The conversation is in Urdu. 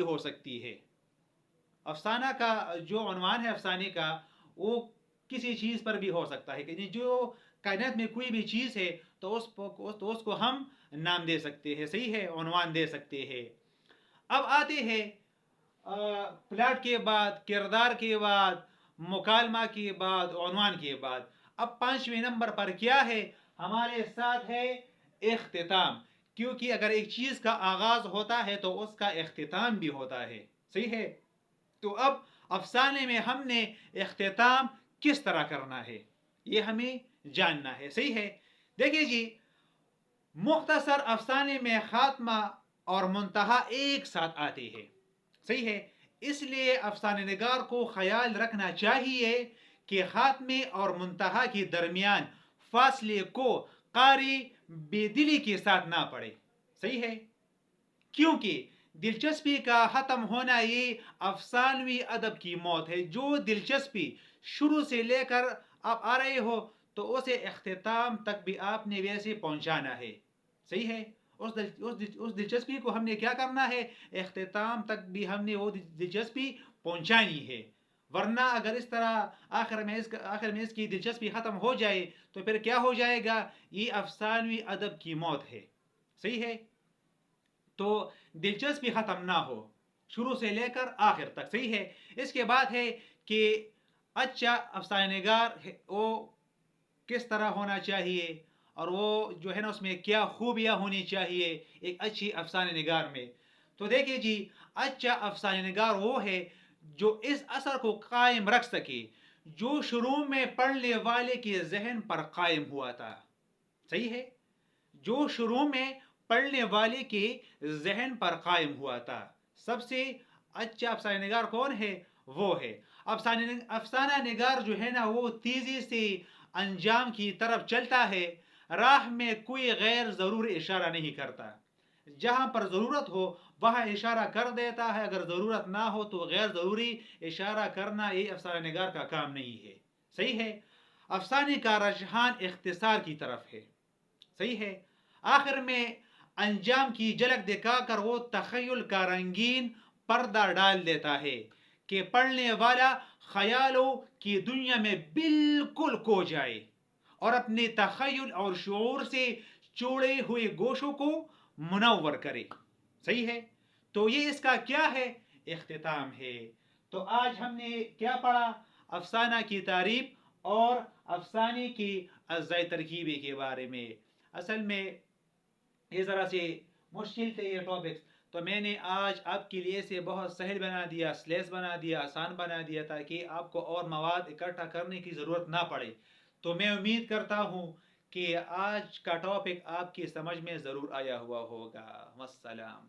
ہو سکتی ہے. افسانہ کا جو عنوان ہے افسانے کا وہ کسی چیز پر بھی ہو سکتا ہے کہ جو کائنات میں کوئی بھی چیز ہے تو اس کو ہم نام دے سکتے ہیں. صحیح ہے، عنوان دے سکتے ہیں. اب آتے ہیں پلاٹ کے بعد، کردار کے بعد، مکالمہ کے بعد، عنوان کے بعد. اب پانچویں نمبر پر کیا ہے؟ ہمارے ساتھ ہے اختتام. کیونکہ اگر ایک چیز کا آغاز ہوتا ہے تو اس کا اختتام بھی ہوتا ہے. صحیح ہے. تو اب افسانے میں ہم نے اختتام کس طرح کرنا ہے یہ ہمیں جاننا ہے. صحیح ہے. دیکھیے جی، مختصر افسانے میں خاتمہ اور منتہا ایک ساتھ آتے ہیں. صحیح ہے. اس لیے افسانے نگار کو خیال رکھنا چاہیے کہ خاتمے اور منتہا کے درمیان فاصلے کو قاری بے دلی کے ساتھ نہ پڑے. صحیح ہے. کیونکہ دلچسپی کا ختم ہونا یہ افسانوی ادب کی موت ہے. جو دلچسپی شروع سے لے کر آپ آ رہے ہو تو اسے اختتام تک بھی آپ نے ویسے پہنچانا ہے. صحیح ہے. اس دلچسپی کو ہم نے کیا کرنا ہے؟ اختتام تک بھی ہم نے وہ دلچسپی پہنچانی ہے. ورنہ اگر اس طرح آخر میں اس کی دلچسپی ختم ہو جائے تو پھر کیا ہو جائے گا؟ یہ افسانوی ادب کی موت ہے. صحیح ہے. تو دلچسپی ختم نہ ہو شروع سے لے کر آخر تک. صحیح ہے. اس کے بعد ہے کہ اچھا افسانہ نگار وہ کس طرح ہونا چاہیے اور وہ جو ہے نا اس میں کیا خوبیاں ہونی چاہیے ایک اچھی افسانہ نگار میں. تو دیکھیے جی، اچھا افسانہ نگار وہ ہے جو اس اثر کو قائم رکھ سکے جو شروع میں پڑھنے والے کے ذہن پر قائم ہوا تھا. صحیح ہے. جو شروع میں پڑھنے والے کے ذہن پر قائم ہوا تھا. سب سے اچھا افسانہ نگار کون ہے؟ وہ ہے افسانہ نگار جو ہے نا وہ تیزی سے انجام کی طرف چلتا ہے. راہ میں کوئی غیر ضروری اشارہ نہیں کرتا. جہاں پر ضرورت ہو وہاں اشارہ کر دیتا ہے. اگر ضرورت نہ ہو تو غیر ضروری اشارہ کرنا یہ افسانہ نگار کا کام نہیں ہے. صحیح ہے. افسانے کا رجحان اختصار کی طرف ہے. صحیح ہے. آخر میں انجام کی جھلک دکھا کر وہ تخیل کا رنگین پردہ ڈال دیتا ہے کہ پڑھنے والا خیالوں کی دنیا میں بالکل کھو جائے اور اپنے تخیل اور شعور سے چوڑے ہوئے گوشوں کو منور کرے. صحیح ہے. تو یہ اس کا کیا ہے؟ اختتام ہے. تو آج ہم نے کیا پڑھا؟ افسانہ کی تعریف اور افسانے کی اجزاء ترکیبی کے بارے میں. اصل میں یہ ذرا سے مشکل تھے یہ ٹاپکس، تو میں نے آج آپ کے لیے اسے بہت سہل بنا دیا، سلیس بنا دیا، آسان بنا دیا تاکہ آپ کو اور مواد اکٹھا کرنے کی ضرورت نہ پڑے. تو میں امید کرتا ہوں کہ آج کا ٹاپک آپ کی سمجھ میں ضرور آیا ہوا ہوگا. والسلام.